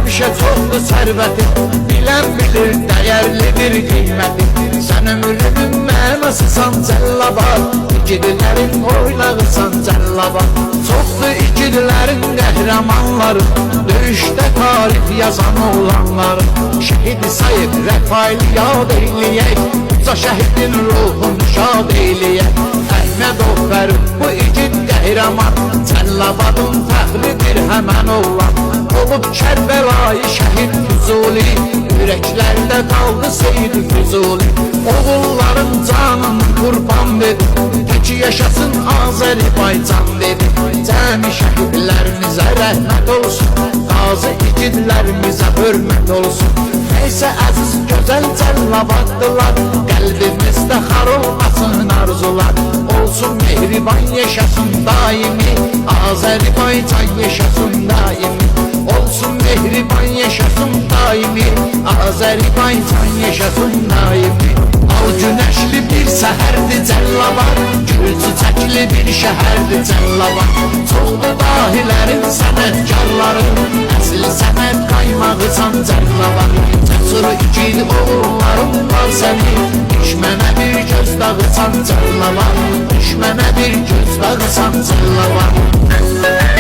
həmişə çoxdur sərvəti, bilən bilir dəyərlidir qiyməti. Sən ömrünün mənasısan Cəllabad, igidlərin oynağısan Cəllabad. Çoxdur igidlərin qəhrəmanları, döyüşdə tarix yazan oğlanları. Şəhidi sayıb rəfail yad eyləyək, uca şəhidin ruhunu şad eyləyək. Əhmədov Fərud bu igid qəhrəman, Cəllabadın fəxridir həmən oğlan. Olub Kərbəlayı şəhid Füzuli, ürəklərdə qaldı Seyid Füzuli. Oğulların canını qurban dedi, ki yaşasın Azərbaycan dedi. Cəmi şəhidlərimizə rəhmət olsun, qazi igidlərimizə hörmət olsun. Neysə əziz gözəl Cəllabaddılar, qəlbimizdə xar olmasın arzular. Olsun mehriban yaşasın daimi, Azərbaycan yaşasın daimi. Olsun mehriban yaşasın daimi, Azərbaycan yaşasın daimi. Al günəşli bir səhərdir Cəllabad, gül çiçəkli bir şəhərdir Cəllabad. Çoxdur dahilərin sənətkarları, əsl sənət qaymağısan Cəllabad. Cəsur igid oğulların var sənin, düşmənə bir göz dağısan Cəllabad, düşmənə bir göz dağısan Cəllabad.